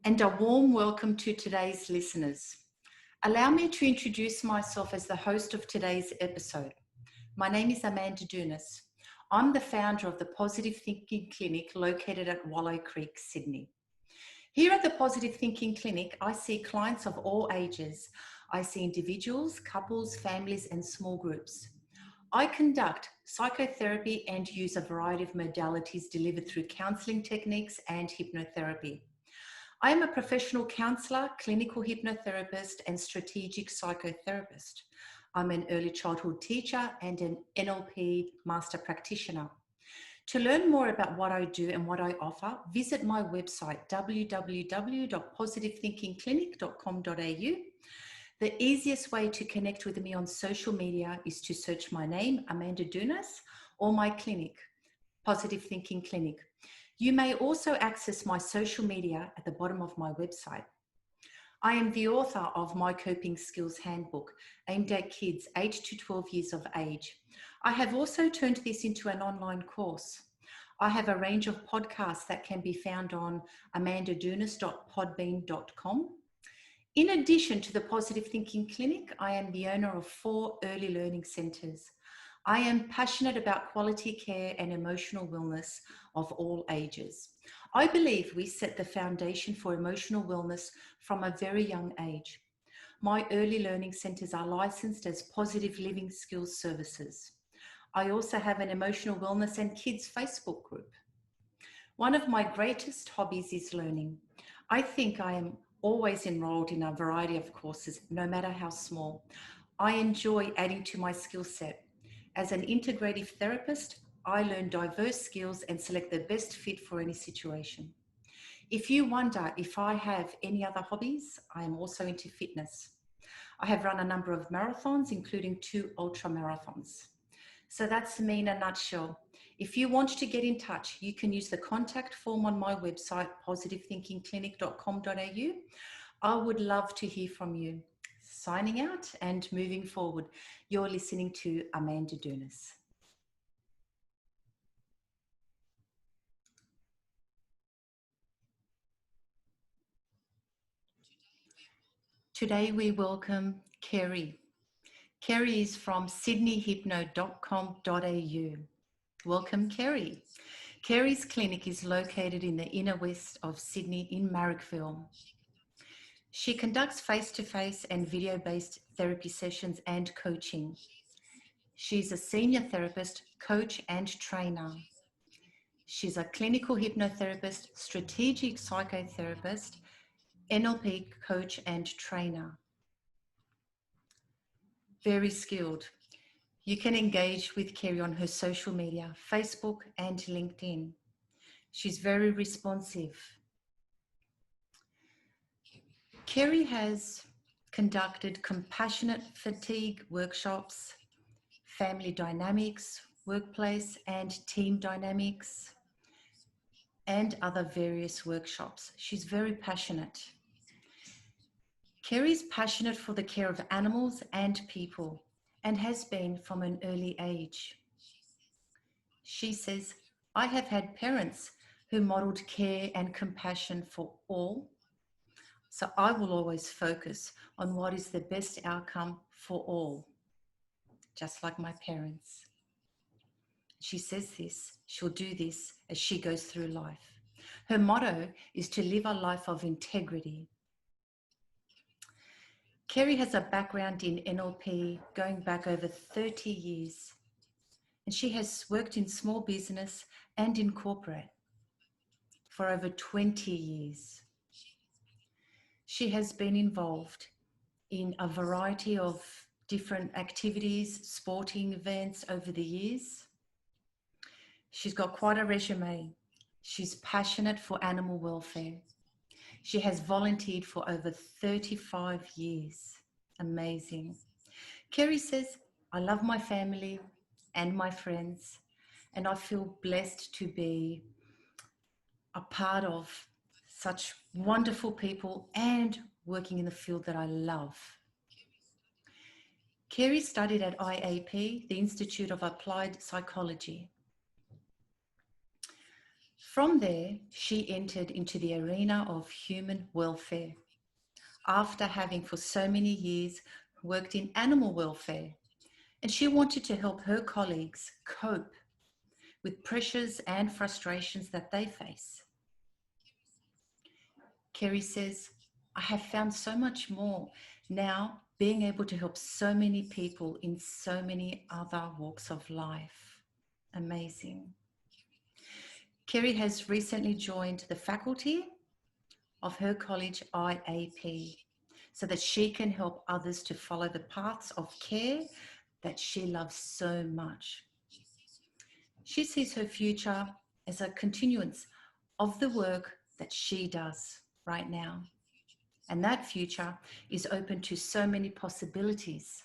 and a warm welcome to today's listeners. Allow me to introduce myself as the host of today's episode. My name is Amanda Dounis. I'm the founder of the Positive Thinking Clinic located at Wallow Creek, Sydney. Here at the Positive Thinking Clinic, I see clients of all ages. I see individuals, couples, families, and small groups. I conduct psychotherapy and use a variety of modalities delivered through counselling techniques and hypnotherapy. I am a professional counsellor, clinical hypnotherapist, and strategic psychotherapist. I'm an early childhood teacher and an NLP master practitioner. To learn more about what I do and what I offer, visit my website www.positivethinkingclinic.com.au. The easiest way to connect with me on social media is to search my name, Amanda Dounis, or my clinic, Positive Thinking Clinic. You may also access my social media at the bottom of my website. I am the author of My Coping Skills Handbook, aimed at kids 8 to 12 years of age. I have also turned this into an online course. I have a range of podcasts that can be found on amandadounis.podbean.com. In addition to the Positive Thinking Clinic, I am the owner of 4 early learning centres. I am passionate about quality care and emotional wellness of all ages. I believe we set the foundation for emotional wellness from a very young age. My early learning centres are licensed as Positive Living Skills Services. I also have an emotional wellness and kids Facebook group. One of my greatest hobbies is learning. I think I am always enrolled in a variety of courses, no matter how small. I enjoy adding to my skill set. As an integrative therapist, I learn diverse skills and select the best fit for any situation. If you wonder if I have any other hobbies, I am also into fitness. I have run a number of marathons, including 2 ultra marathons. So that's me in a nutshell. If you want to get in touch, you can use the contact form on my website, positivethinkingclinic.com.au. I would love to hear from you. Signing out and moving forward. You're listening to Amanda Dounis. Today we welcome Kerry. Kerry is from sydneyhypno.com.au. Welcome, Kerry. Kerry's clinic is located in the inner west of Sydney in Marrickville. She conducts face-to-face and video-based therapy sessions and coaching. She's a senior therapist, coach, and trainer. She's a clinical hypnotherapist, strategic psychotherapist, NLP coach, and trainer. Very skilled. You can engage with Kerry on her social media, Facebook and LinkedIn. She's very responsive. Kerry has conducted compassionate fatigue workshops, family dynamics, workplace and team dynamics, and other various workshops. She's very passionate. Kerry's passionate for the care of animals and people and has been from an early age. She says, I have had parents who modelled care and compassion for all. So I will always focus on what is the best outcome for all, just like my parents. She says this, she'll do this as she goes through life. Her motto is to live a life of integrity. Kerry has a background in NLP going back over 30 years, and she has worked in small business and in corporate for over 20 years. She has been involved in a variety of different activities, sporting events over the years. She's got quite a resume. She's passionate for animal welfare. She has volunteered for over 35 years. Amazing. Kerry says, I love my family and my friends, and I feel blessed to be a part of such wonderful people and working in the field that I love. Kerry studied at IAP, the Institute of Applied Psychology. From there, she entered into the arena of human welfare after having for so many years worked in animal welfare. And she wanted to help her colleagues cope with pressures and frustrations that they face. Kerry says, I have found so much more now, being able to help so many people in so many other walks of life. Amazing. Kerry has recently joined the faculty of her college IAP so that she can help others to follow the paths of care that she loves so much. She sees her future as a continuance of the work that she does right now. And that future is open to so many possibilities.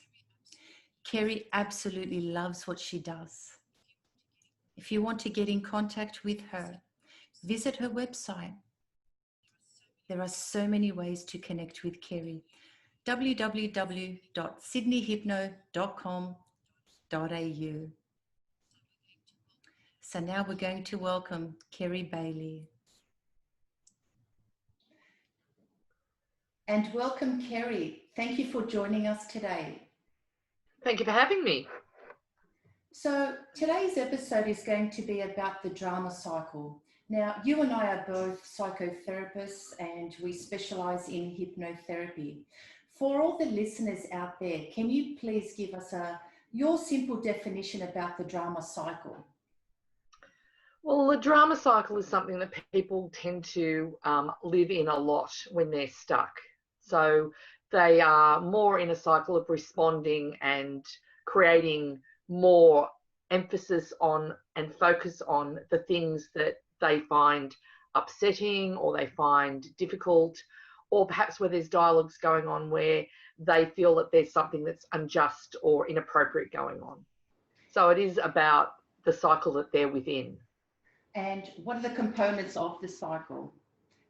Kerry absolutely loves what she does. If you want to get in contact with her, visit her website. There are so many ways to connect with Kerry. www.sydneyhypno.com.au. So now we're going to welcome Kerry Bailey. And welcome, Kerry. Thank you for joining us today. Thank you for having me. So today's episode is going to be about the drama cycle. Now, you and I are both psychotherapists and we specialise in hypnotherapy. For all the listeners out there, can you please give us your simple definition about the drama cycle? Well, the drama cycle is something that people tend to live in a lot when they're stuck. So they are more in a cycle of responding and creating more emphasis on and focus on the things that they find upsetting or they find difficult, or perhaps where there's dialogues going on where they feel that there's something that's unjust or inappropriate going on. So it is about the cycle that they're within. And what are the components of the cycle?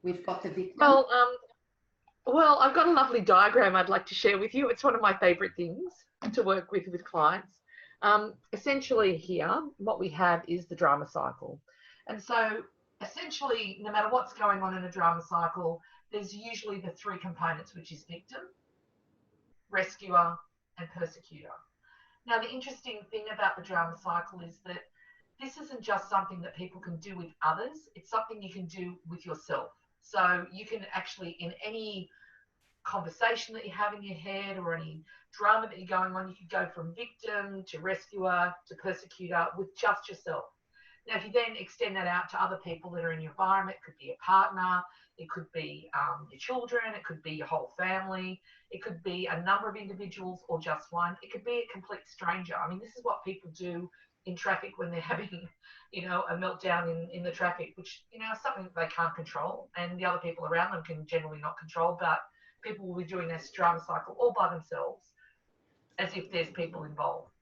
We've got the victim. Well, I've got a lovely diagram I'd like to share with you. It's one of my favourite things to work with clients. Essentially here, what we have is the drama cycle. And so essentially, no matter what's going on in a drama cycle, there's usually the three components, which is victim, rescuer, and persecutor. Now, the interesting thing about the drama cycle is that this isn't just something that people can do with others. It's something you can do with yourself. So you can actually, in any conversation that you have in your head or any drama that you're going on, you could go from victim to rescuer to persecutor with just yourself. Now, if you then extend that out to other people that are in your environment, it could be a partner, it could be your children, it could be your whole family, it could be a number of individuals or just one, it could be a complete stranger. I mean, this is what people do in traffic when they're having, a meltdown in the traffic, which, is something that they can't control, and the other people around them can generally not control, but people will be doing this drama cycle all by themselves, as if there's people involved.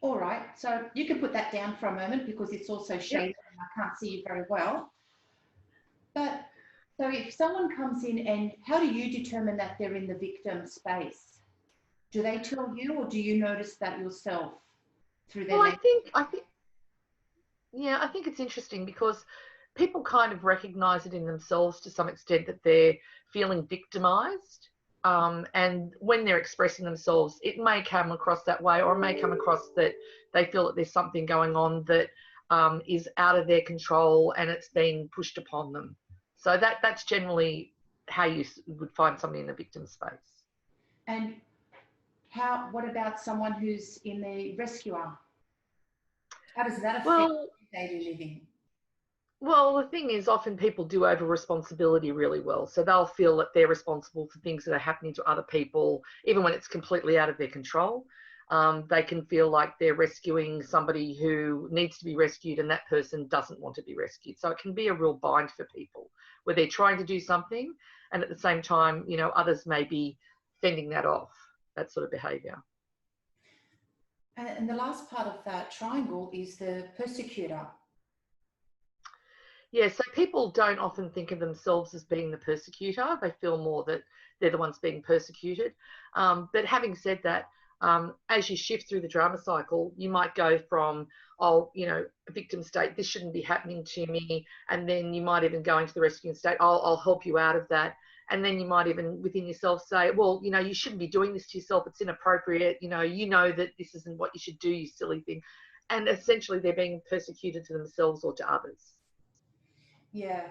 All right, so you can put that down for a moment because it's also shaded. Yep. And I can't see you very well. But so if someone comes in, and how do you determine that they're in the victim space? Do they tell you, or do you notice that yourself through their? Well, I think it's interesting because people kind of recognise it in themselves to some extent that they're feeling victimised. And when they're expressing themselves, it may come across that way, or it may come across that they feel that there's something going on that is out of their control and it's being pushed upon them. So that's generally how you would find somebody in the victim space. And what about someone who's in the rescuer? How does that affect daily living? Well, the thing is, often people do over responsibility really well. So they'll feel that they're responsible for things that are happening to other people, even when it's completely out of their control. They can feel like they're rescuing somebody who needs to be rescued and that person doesn't want to be rescued. So it can be a real bind for people where they're trying to do something and at the same time, others may be fending that off, that sort of behaviour. And the last part of that triangle is the persecutor. Yeah, so people don't often think of themselves as being the persecutor. They feel more that they're the ones being persecuted. But having said that, As you shift through the drama cycle, you might go from, oh, you know, a victim state, this shouldn't be happening to me. And then you might even go into the rescuing state, I'll help you out of that. And then you might even within yourself say, well, you know, you shouldn't be doing this to yourself. It's inappropriate. You know that this isn't what you should do, you silly thing. And essentially they're being persecuted to themselves or to others. Yeah,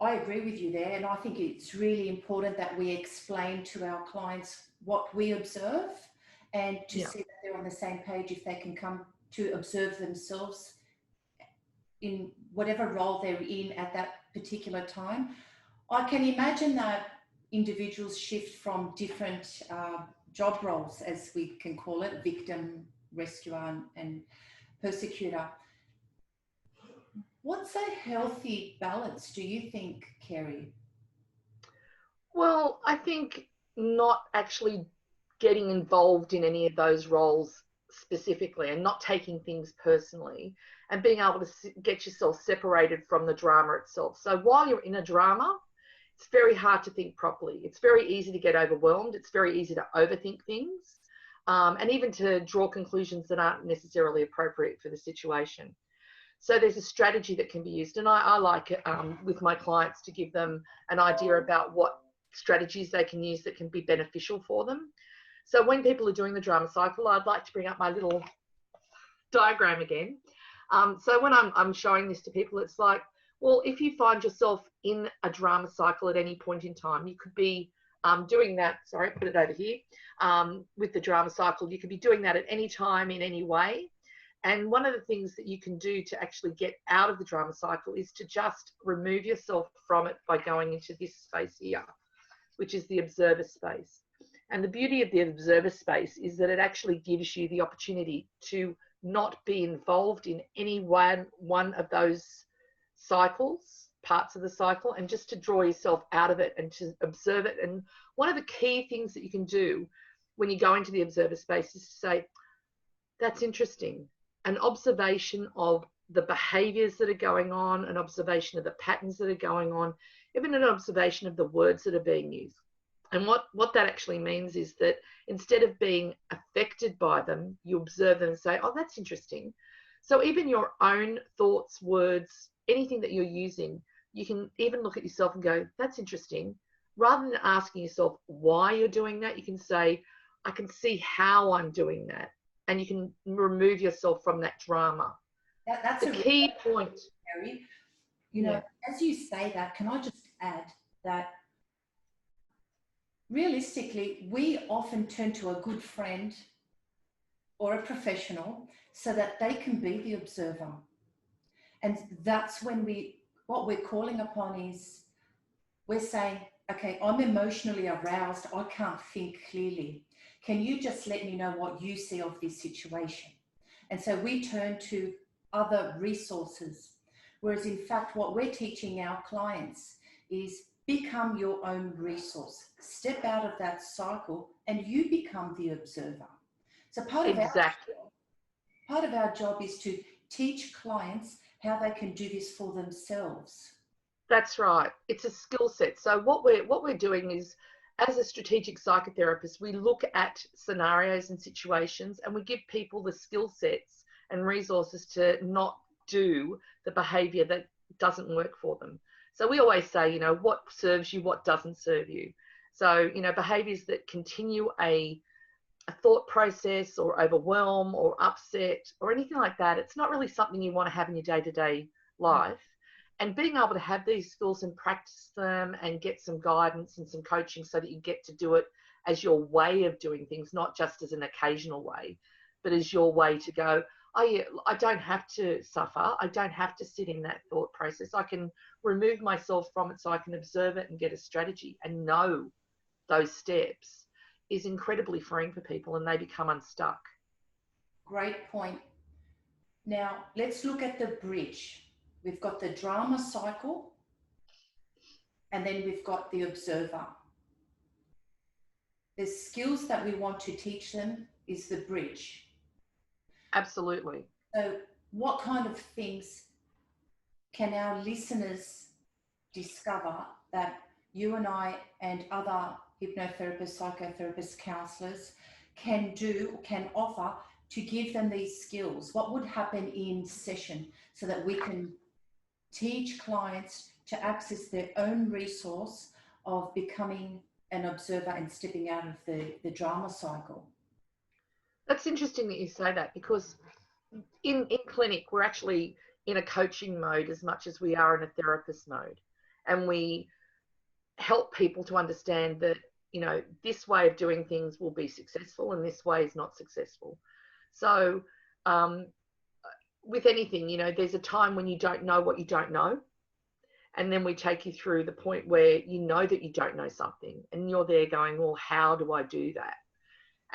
I agree with you there. And I think it's really important that we explain to our clients what we observe and to see that they're on the same page if they can come to observe themselves in whatever role they're in at that particular time. I can imagine that individuals shift from different job roles, as we can call it, victim, rescuer, and persecutor. What's a healthy balance, do you think, Kerry? Well, I think not actually getting involved in any of those roles specifically and not taking things personally and being able to get yourself separated from the drama itself. So while you're in a drama, it's very hard to think properly. It's very easy to get overwhelmed. It's very easy to overthink things and even to draw conclusions that aren't necessarily appropriate for the situation. So there's a strategy that can be used. And I like it with my clients to give them an idea about what strategies they can use that can be beneficial for them. So when people are doing the drama cycle, I'd like to bring up my little diagram again. So when I'm showing this to people, it's like, well, if you find yourself in a drama cycle at any point in time, you could be doing that, sorry, put it over here, with the drama cycle, you could be doing that at any time in any way. And one of the things that you can do to actually get out of the drama cycle is to just remove yourself from it by going into this space here, which is the observer space. And the beauty of the observer space is that it actually gives you the opportunity to not be involved in any one of those cycles, parts of the cycle, and just to draw yourself out of it and to observe it. And one of the key things that you can do when you go into the observer space is to say, that's interesting. An observation of the behaviours that are going on, an observation of the patterns that are going on, even an observation of the words that are being used. And what that actually means is that instead of being affected by them, you observe them and say, oh, that's interesting. So even your own thoughts, words, anything that you're using, you can even look at yourself and go, that's interesting. Rather than asking yourself why you're doing that, you can say, I can see how I'm doing that. And you can remove yourself from that drama. That's the key point. Kerry. You know, as you say that, can I just add that realistically, we often turn to a good friend or a professional so that they can be the observer. And that's when what we're calling upon is, we're saying, okay, I'm emotionally aroused. I can't think clearly. Can you just let me know what you see of this situation? And so we turn to other resources. Whereas in fact, what we're teaching our clients is become your own resource. Step out of that cycle and you become the observer. So part of our job is to teach clients how they can do this for themselves. That's right. It's a skill set. So what we're doing is, as a strategic psychotherapist, we look at scenarios and situations and we give people the skill sets and resources to not do the behavior that doesn't work for them. So we always say, you know, what serves you, what doesn't serve you. So, you know, behaviors that continue a thought process or overwhelm or upset or anything like that, it's not really something you want to have in your day-to-day life. And being able to have these skills and practice them and get some guidance and some coaching so that you get to do it as your way of doing things, not just as an occasional way, but as your way to go, oh yeah, I don't have to suffer. I don't have to sit in that thought process. I can remove myself from it so I can observe it and get a strategy and know those steps is incredibly freeing for people and they become unstuck. Great point. Now, let's look at the bridge. We've got the drama cycle and then we've got the observer. The skills that we want to teach them is the bridge. Absolutely. So what kind of things can our listeners discover that you and I and other hypnotherapists, psychotherapists, counsellors can do, can offer to give them these skills? What would happen in session so that we can teach clients to access their own resource of becoming an observer and stepping out of the drama cycle? That's interesting that you say that, because in clinic, we're actually in a coaching mode as much as we are in a therapist mode. And we help people to understand that, you know, this way of doing things will be successful and this way is not successful. So with anything, you know, there's a time when you don't know what you don't know. And then we take you through the point where you know that you don't know something and you're there going, well, how do I do that?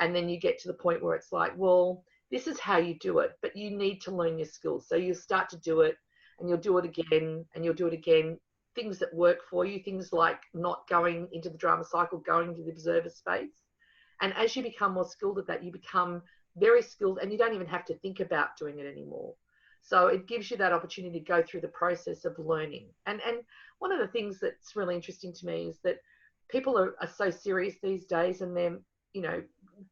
And then you get to the point where it's like, well, this is how you do it, but you need to learn your skills. So you'll start to do it and you'll do it again and you'll do it again. Things that work for you, things like not going into the drama cycle, going into the observer space. And as you become more skilled at that, you become very skilled and you don't even have to think about doing it anymore. So it gives you that opportunity to go through the process of learning. And one of the things that's really interesting to me is that people are so serious these days, and they're, you know,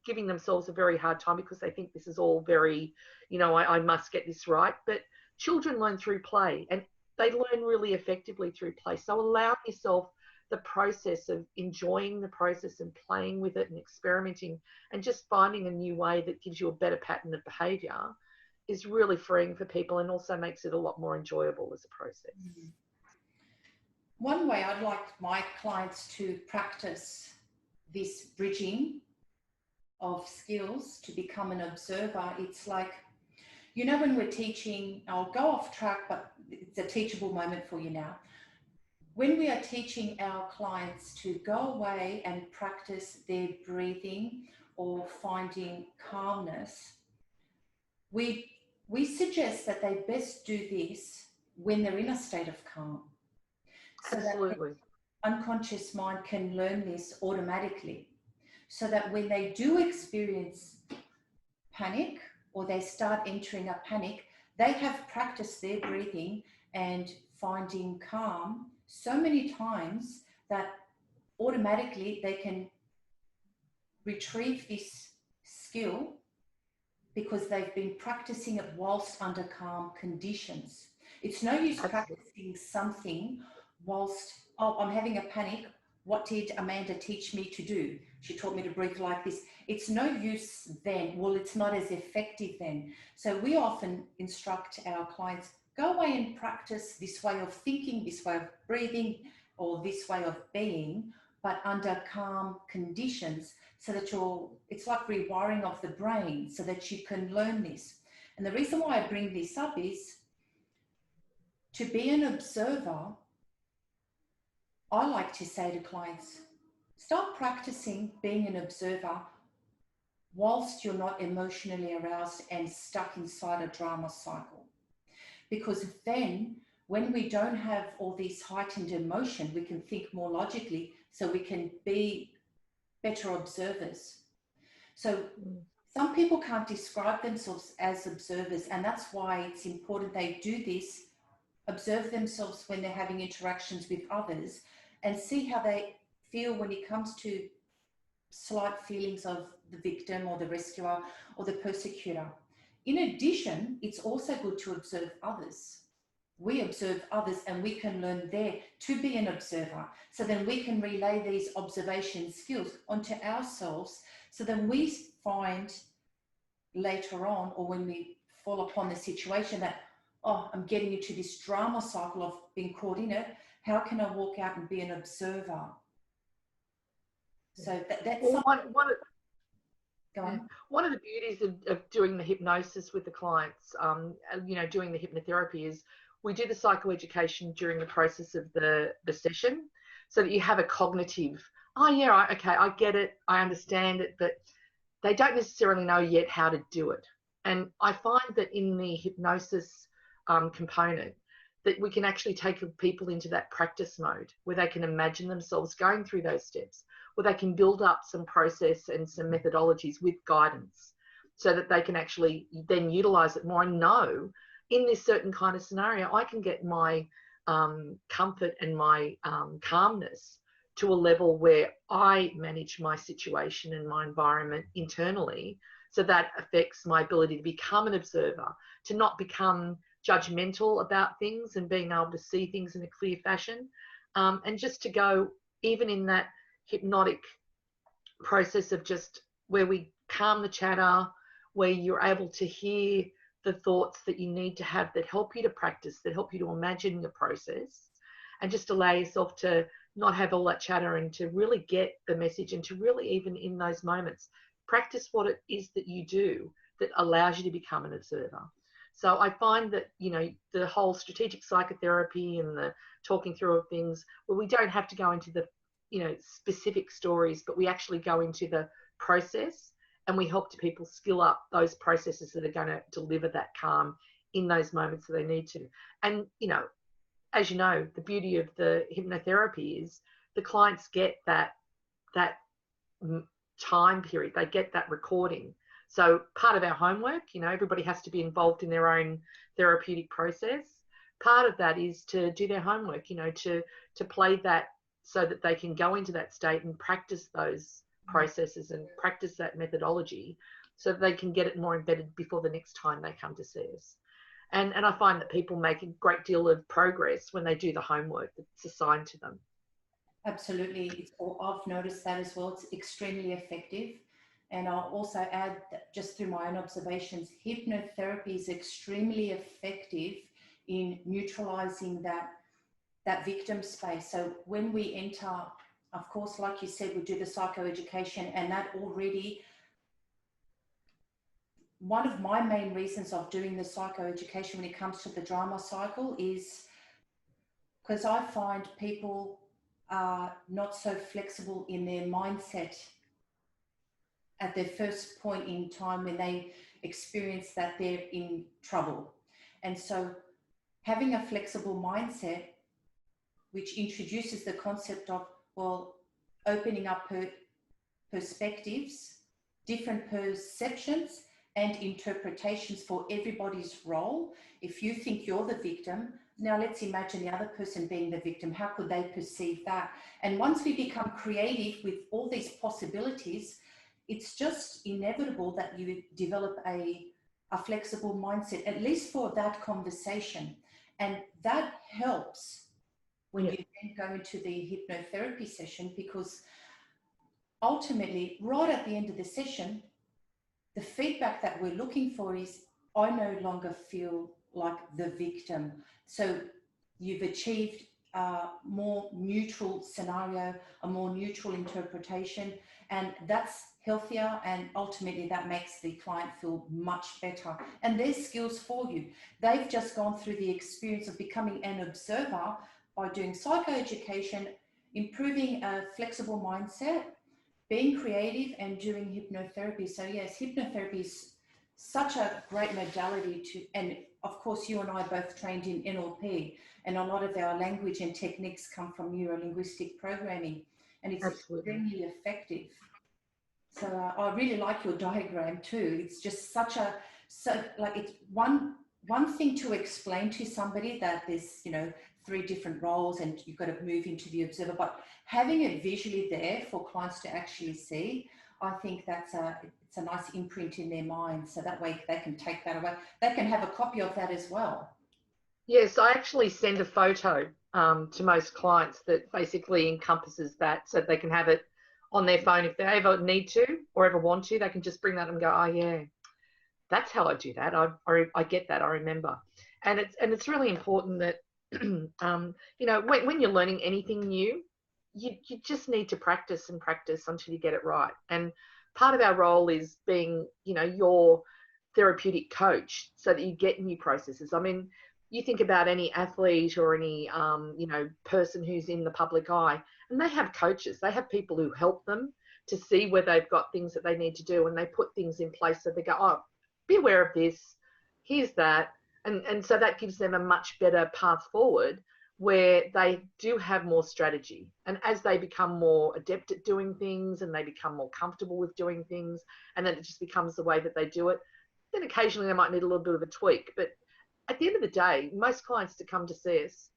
giving themselves a very hard time because they think this is all very, you know, I must get this right. But children learn through play, and they learn really effectively through play. So allow yourself the process of enjoying the process and playing with it and experimenting and just finding a new way that gives you a better pattern of behaviour is really freeing for people, and also makes it a lot more enjoyable as a process. Mm-hmm. One way I'd like my clients to practice this bridging of skills to become an observer, it's like, you know, when we're teaching, I'll go off track, but it's a teachable moment for you now. When we are teaching our clients to go away and practice their breathing or finding calmness, we suggest that they best do this when they're in a state of calm. So Absolutely. that unconscious mind can learn this automatically. So that when they do experience panic or they start entering a panic, they have practiced their breathing and finding calm so many times that automatically they can retrieve this skill because they've been practicing it whilst under calm conditions. It's no use practicing something whilst, oh, I'm having a panic. What did Amanda teach me to do? She taught me to breathe like this. It's no use then. Well, it's not as effective then. So we often instruct our clients, go away and practice this way of thinking, this way of breathing, or this way of being, but under calm conditions, so that it's like rewiring of the brain so that you can learn this. And the reason why I bring this up is to be an observer. I like to say to clients, start practicing being an observer whilst you're not emotionally aroused and stuck inside a drama cycle. Because then when we don't have all these heightened emotion, we can think more logically, so we can be better observers. So some people can't describe themselves as observers, and that's why it's important they do this, observe themselves when they're having interactions with others, and see how they feel when it comes to slight feelings of the victim or the rescuer or the persecutor. In addition, it's also good to observe others. We observe others and we can learn there to be an observer. So then we can relay these observation skills onto ourselves. So then we find later on, or when we fall upon the situation that, oh, I'm getting into this drama cycle of being caught in it, how can I walk out and be an observer? So that's well, one of the beauties of doing the hypnosis with the clients, you know, doing the hypnotherapy, is we do the psychoeducation during the process of the session, so that you have a cognitive, oh yeah, okay, I get it, I understand it, but they don't necessarily know yet how to do it. And I find that in the hypnosis component, that we can actually take people into that practice mode where they can imagine themselves going through those steps, where they can build up some process and some methodologies with guidance, so that they can actually then utilize it more and know, in this certain kind of scenario, I can get my comfort and my calmness to a level where I manage my situation and my environment internally. So that affects my ability to become an observer, to not become judgmental about things and being able to see things in a clear fashion. And just to go, even in that hypnotic process of just where we calm the chatter, where you're able to hear the thoughts that you need to have that help you to practice, that help you to imagine the process, and just allow yourself to not have all that chatter and to really get the message, and to really, even in those moments, practice what it is that you do that allows you to become an observer. So I find that, you know, the whole strategic psychotherapy and the talking through of things, where we don't have to go into the, you know, specific stories, but we actually go into the process, and we help to people skill up those processes that are going to deliver that calm in those moments that they need to. And, you know, as you know, the beauty of the hypnotherapy is the clients get that time period, they get that recording. So part of our homework, you know, everybody has to be involved in their own therapeutic process. Part of that is to do their homework, you know, to play that so that they can go into that state and practice those processes and practice that methodology, so that they can get it more embedded before the next time they come to see us. And I find that people make a great deal of progress when they do the homework that's assigned to them. Absolutely. I've noticed that as well. It's extremely effective. And I'll also add that just through my own observations, hypnotherapy is extremely effective in neutralizing that victim space. So when we enter, of course, like you said, we do the psychoeducation, and that already, one of my main reasons of doing the psychoeducation when it comes to the drama cycle is because I find people are not so flexible in their mindset at their first point in time when they experience that they're in trouble. And so having a flexible mindset, which introduces the concept of, well, opening up perspectives, different perceptions and interpretations for everybody's role. If you think you're the victim, now let's imagine the other person being the victim. How could they perceive that? And once we become creative with all these possibilities, it's just inevitable that you develop a flexible mindset, at least for that conversation. And that helps when you then go into the hypnotherapy session, because ultimately, right at the end of the session, the feedback that we're looking for is, I no longer feel like the victim. So you've achieved a more neutral scenario, a more neutral interpretation, and that's healthier, and ultimately that makes the client feel much better. And there's skills for you. They've just gone through the experience of becoming an observer by doing psychoeducation, improving a flexible mindset, being creative, and doing hypnotherapy. So yes, hypnotherapy is such a great modality to, and of course you and I both trained in NLP, and a lot of our language and techniques come from neuro-linguistic programming, and it's extremely effective. So I really like your diagram too. It's just such a, like it's one thing to explain to somebody that there's, you know, 3 different roles and you've got to move into the observer, but having it visually there for clients to actually see, I think it's a nice imprint in their mind. So that way they can take that away. They can have a copy of that as well. Yes, I actually send a photo to most clients that basically encompasses that, so they can have it on their phone if they ever need to or ever want to. They can just bring that and go, oh yeah, that's how I do that. I get that. I remember. And it's really important that you know, when you're learning anything new, you just need to practice and practice until you get it right. And part of our role is being, you know, your therapeutic coach, so that you get new processes. I mean, you think about any athlete or any you know, person who's in the public eye, and they have coaches. They have people who help them to see where they've got things that they need to do, and they put things in place so they go, oh, be aware of this, here's that. And so that gives them a much better path forward, where they do have more strategy. And as they become more adept at doing things and they become more comfortable with doing things, and then it just becomes the way that they do it, then occasionally they might need a little bit of a tweak. But at the end of the day, most clients that come to see us,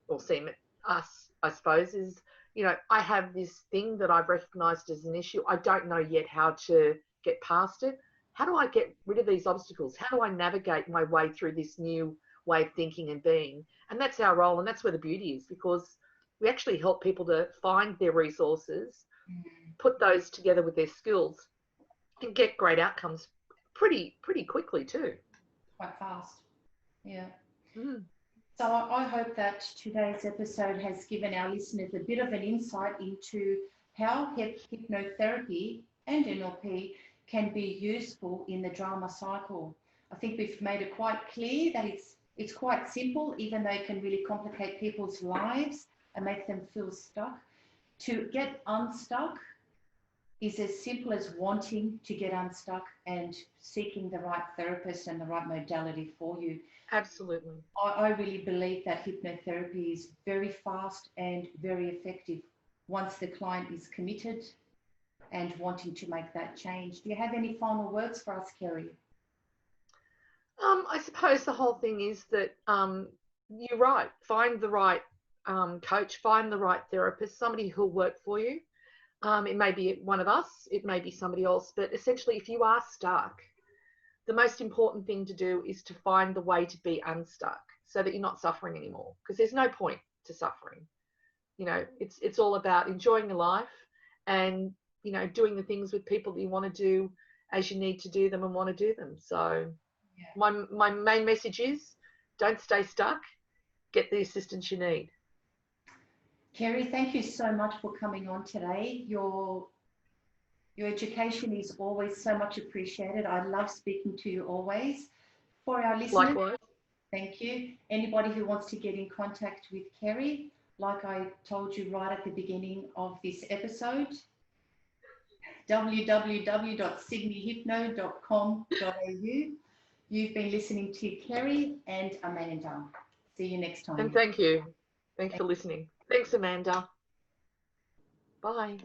or see us, I suppose, is I have this thing that I've recognized as an issue. I don't know yet how to get past it. How do I get rid of these obstacles? How do I navigate my way through this new way of thinking and being? And that's our role, and that's where the beauty is, because we actually help people to find their resources, put those together with their skills, and get great outcomes pretty quickly too. Quite fast. Yeah. Mm. So I hope that today's episode has given our listeners a bit of an insight into how hypnotherapy and NLP can be useful in the drama cycle. I think we've made it quite clear that it's quite simple, even though it can really complicate people's lives and make them feel stuck. To get unstuck is as simple as wanting to get unstuck and seeking the right therapist and the right modality for you. Absolutely. I really believe that hypnotherapy is very fast and very effective once the client is committed and wanting to make that change. Do you have any final words for us, Kerry? I suppose the whole thing is that you're right. Find the right coach, find the right therapist, somebody who'll work for you. It may be one of us, it may be somebody else, but essentially if you are stuck, the most important thing to do is to find the way to be unstuck so that you're not suffering anymore, because there's no point to suffering. It's all about enjoying your life and, doing the things with people that you want to do as you need to do them and want to do them. So yeah. My main message is don't stay stuck, get the assistance you need. Kerry, thank you so much for coming on today. Your education is always so much appreciated. I love speaking to you always. For our listeners, likewise. Thank you. Anybody who wants to get in contact with Kerry, like I told you right at the beginning of this episode, www.sydneyhypno.com.au. You've been listening to Kerry and Amanda. See you next time. And thank you. Thanks for listening. Thanks, Amanda. Bye.